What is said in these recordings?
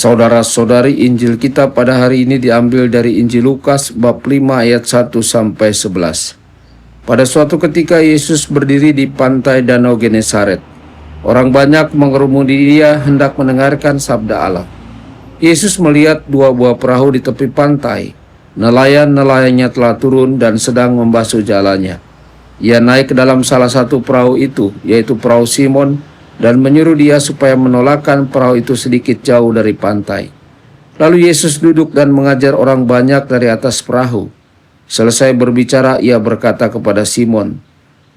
Saudara-saudari, Injil kita pada hari ini diambil dari Injil Lukas bab 5 ayat 1 sampai 11. Pada suatu ketika Yesus berdiri di pantai Danau Genesaret. Orang banyak mengerumuni dia hendak mendengarkan sabda Allah. Yesus melihat dua buah perahu di tepi pantai. Nelayan-nelayannya telah turun dan sedang membasuh jalannya. Ia naik ke dalam salah satu perahu itu, yaitu perahu Simon, dan menyuruh dia supaya menolakkan perahu itu sedikit jauh dari pantai. Lalu Yesus duduk dan mengajar orang banyak dari atas perahu. Selesai berbicara, ia berkata kepada Simon,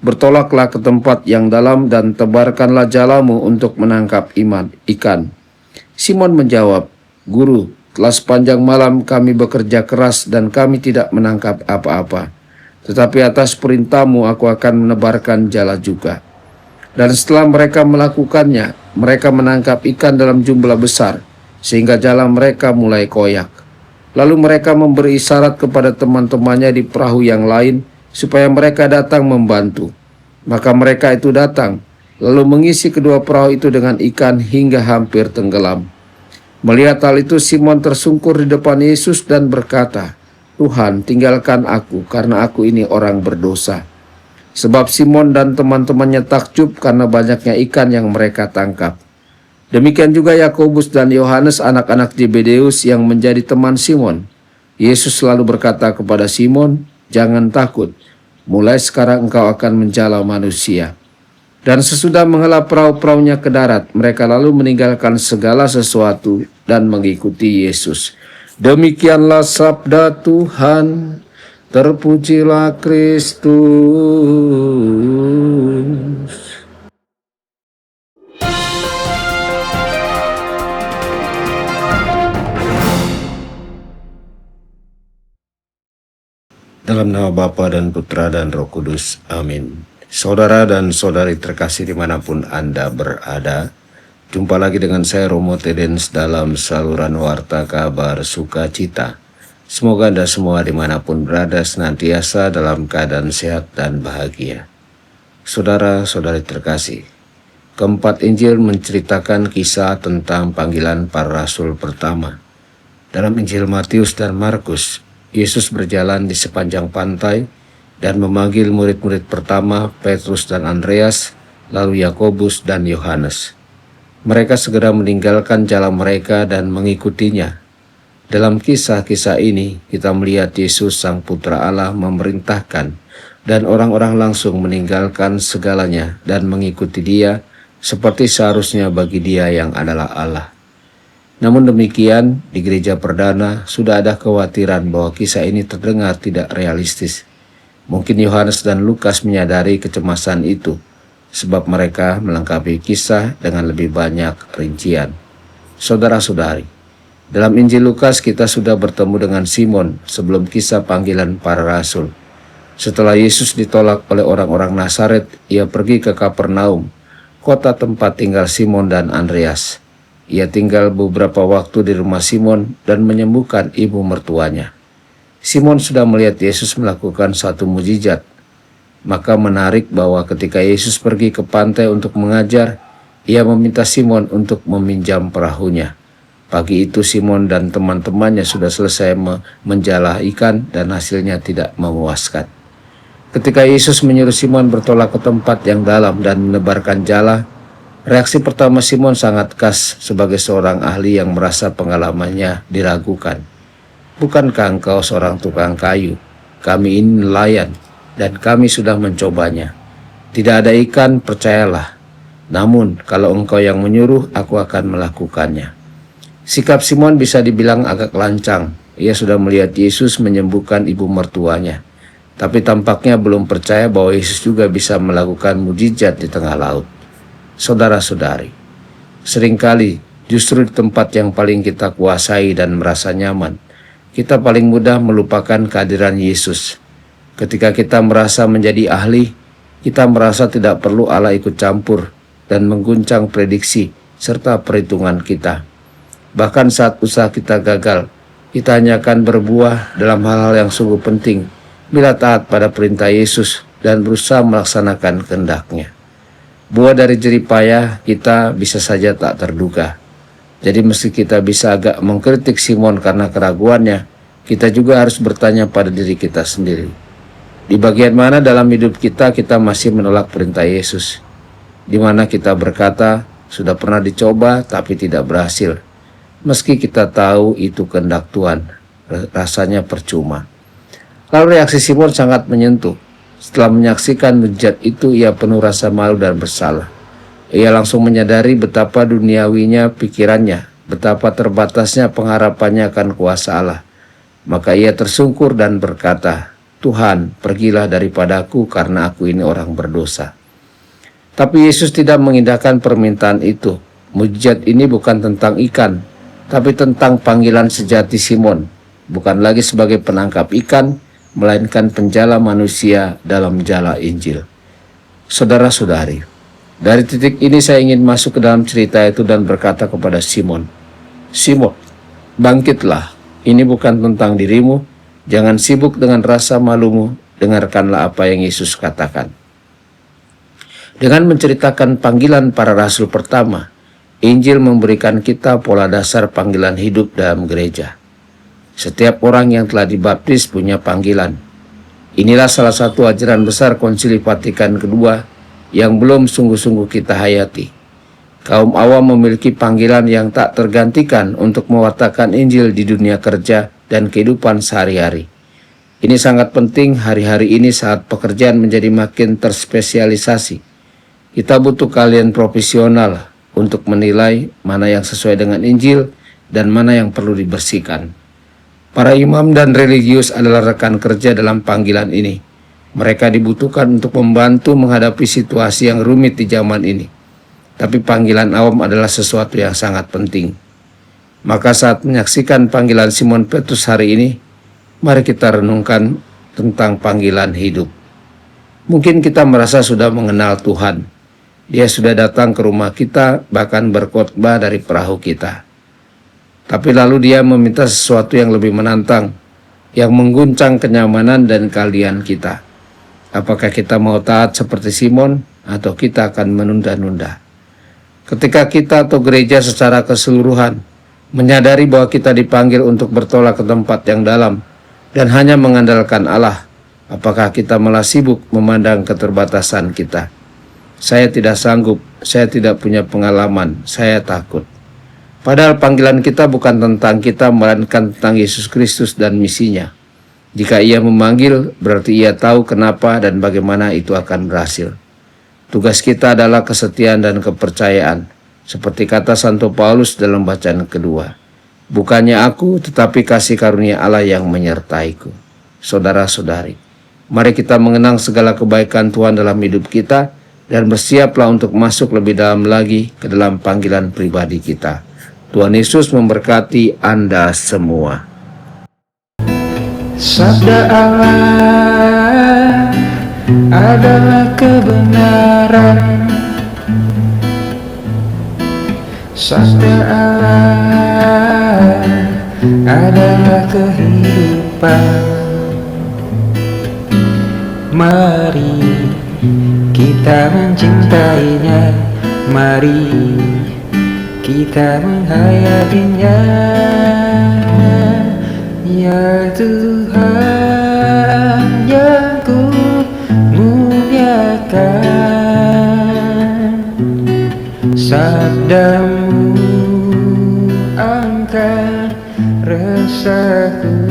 "Bertolaklah ke tempat yang dalam dan tebarkanlah jalamu untuk menangkap ikan." Simon menjawab, "Guru, telah sepanjang malam kami bekerja keras dan kami tidak menangkap apa-apa. Tetapi atas perintahmu aku akan menebarkan jala juga." Dan setelah mereka melakukannya, mereka menangkap ikan dalam jumlah besar, sehingga jala mereka mulai koyak. Lalu mereka memberi isyarat kepada teman-temannya di perahu yang lain, supaya mereka datang membantu. Maka mereka itu datang, lalu mengisi kedua perahu itu dengan ikan hingga hampir tenggelam. Melihat hal itu, Simon tersungkur di depan Yesus dan berkata, "Tuhan, tinggalkan aku, karena aku ini orang berdosa." Sebab Simon dan teman-temannya takjub karena banyaknya ikan yang mereka tangkap. Demikian juga Yakobus dan Yohanes, anak-anak Zebedeus yang menjadi teman Simon. Yesus selalu berkata kepada Simon, "Jangan takut, mulai sekarang engkau akan menjala manusia." Dan sesudah menghela perahu-perahunya ke darat, mereka lalu meninggalkan segala sesuatu dan mengikuti Yesus. Demikianlah sabda Tuhan. Terpujilah Kristus. Dalam nama Bapa dan Putra dan Roh Kudus. Amin. Saudara dan saudari terkasih dimanapun Anda berada, jumpa lagi dengan saya Romo Tedens dalam saluran Warta Kabar Sukacita. Semoga Anda semua dimanapun berada senantiasa dalam keadaan sehat dan bahagia. Saudara-saudari terkasih, keempat Injil menceritakan kisah tentang panggilan para rasul pertama. Dalam Injil Matius dan Markus, Yesus berjalan di sepanjang pantai dan memanggil murid-murid pertama, Petrus dan Andreas, lalu Yakobus dan Yohanes. Mereka segera meninggalkan jala mereka dan mengikutinya. Dalam kisah-kisah ini, kita melihat Yesus Sang Putra Allah memerintahkan dan orang-orang langsung meninggalkan segalanya dan mengikuti Dia seperti seharusnya bagi Dia yang adalah Allah. Namun demikian, di gereja perdana sudah ada kekhawatiran bahwa kisah ini terdengar tidak realistis. Mungkin Yohanes dan Lukas menyadari kecemasan itu, sebab mereka melengkapi kisah dengan lebih banyak rincian. Saudara-saudari, dalam Injil Lukas kita sudah bertemu dengan Simon sebelum kisah panggilan para rasul. Setelah Yesus ditolak oleh orang-orang Nazaret, ia pergi ke Kapernaum, kota tempat tinggal Simon dan Andreas. Ia tinggal beberapa waktu di rumah Simon dan menyembuhkan ibu mertuanya. Simon sudah melihat Yesus melakukan satu mukjizat. Maka menarik bahwa ketika Yesus pergi ke pantai untuk mengajar, ia meminta Simon untuk meminjam perahunya. Pagi itu Simon dan teman-temannya sudah selesai menjala ikan dan hasilnya tidak memuaskan. Ketika Yesus menyuruh Simon bertolak ke tempat yang dalam dan menebarkan jala, reaksi pertama Simon sangat khas sebagai seorang ahli yang merasa pengalamannya diragukan. "Bukankah engkau seorang tukang kayu? Kami ini nelayan dan kami sudah mencobanya. Tidak ada ikan, percayalah. Namun kalau engkau yang menyuruh, aku akan melakukannya." Sikap Simon bisa dibilang agak lancang. Ia sudah melihat Yesus menyembuhkan ibu mertuanya, tapi tampaknya belum percaya bahwa Yesus juga bisa melakukan mukjizat di tengah laut. Saudara-saudari, seringkali justru di tempat yang paling kita kuasai dan merasa nyaman, kita paling mudah melupakan kehadiran Yesus. Ketika kita merasa menjadi ahli, kita merasa tidak perlu Allah ikut campur dan mengguncang prediksi serta perhitungan kita. Bahkan saat usaha kita gagal, kita hanya akan berbuah dalam hal-hal yang sungguh penting bila taat pada perintah Yesus dan berusaha melaksanakan kehendak-Nya. Buah dari jerih payah kita bisa saja tak terduga. Jadi meski kita bisa agak mengkritik Simon karena keraguannya, kita juga harus bertanya pada diri kita sendiri. Di bagian mana dalam hidup kita masih menolak perintah Yesus? Di mana kita berkata, sudah pernah dicoba tapi tidak berhasil. Meski kita tahu itu kehendak Tuhan, rasanya percuma. Lalu reaksi Simon sangat menyentuh. Setelah menyaksikan mujizat itu, ia penuh rasa malu dan bersalah. Ia langsung menyadari betapa duniawinya pikirannya, betapa terbatasnya pengharapannya akan kuasa Allah. Maka ia tersungkur dan berkata, Tuhan, pergilah daripadaku karena aku ini orang berdosa. Tapi Yesus tidak mengindahkan permintaan itu. Mujizat ini bukan tentang ikan, tapi tentang panggilan sejati Simon. Bukan lagi sebagai penangkap ikan, melainkan penjala manusia dalam jala Injil. Saudara-saudari, dari titik ini saya ingin masuk ke dalam cerita itu dan berkata kepada Simon, Simon, bangkitlah, ini bukan tentang dirimu, jangan sibuk dengan rasa malumu, dengarkanlah apa yang Yesus katakan. Dengan menceritakan panggilan para rasul pertama, Injil memberikan kita pola dasar panggilan hidup dalam gereja. Setiap orang yang telah dibaptis punya panggilan. Inilah salah satu ajaran besar Konsili Vatikan II yang belum sungguh-sungguh kita hayati. Kaum awam memiliki panggilan yang tak tergantikan untuk mewartakan Injil di dunia kerja dan kehidupan sehari-hari. Ini sangat penting hari-hari ini saat pekerjaan menjadi makin terspesialisasi. Kita butuh kalian profesional untuk menilai mana yang sesuai dengan Injil dan mana yang perlu dibersihkan. Para imam dan religius adalah rekan kerja dalam panggilan ini. Mereka dibutuhkan untuk membantu menghadapi situasi yang rumit di zaman ini. Tapi panggilan awam adalah sesuatu yang sangat penting. Maka saat menyaksikan panggilan Simon Petrus hari ini, mari kita renungkan tentang panggilan hidup. Mungkin kita merasa sudah mengenal Tuhan. Dia sudah datang ke rumah kita, bahkan berkhotbah dari perahu kita. Tapi lalu dia meminta sesuatu yang lebih menantang, yang mengguncang kenyamanan dan keahlian kita. Apakah kita mau taat seperti Simon, atau kita akan menunda-nunda? Ketika kita atau gereja secara keseluruhan menyadari bahwa kita dipanggil untuk bertolak ke tempat yang dalam dan hanya mengandalkan Allah, apakah kita malah sibuk memandang keterbatasan kita? Saya tidak sanggup, saya tidak punya pengalaman, saya takut. Padahal panggilan kita bukan tentang kita, melainkan tentang Yesus Kristus dan misinya. Jika ia memanggil, berarti ia tahu kenapa dan bagaimana itu akan berhasil. Tugas kita adalah kesetiaan dan kepercayaan, seperti kata Santo Paulus dalam bacaan kedua. Bukannya aku, tetapi kasih karunia Allah yang menyertaiku. Saudara-saudari, mari kita mengenang segala kebaikan Tuhan dalam hidup kita, dan bersiaplah untuk masuk lebih dalam lagi ke dalam panggilan pribadi kita. Tuhan Yesus memberkati Anda semua. Sabda Allah adalah kebenaran. Sabda Allah adalah kehidupan. Mari kita mencintainya, mari kita menghayatinya. Ya Tuhan yang ku muliakan, sabdamu angkat resahku.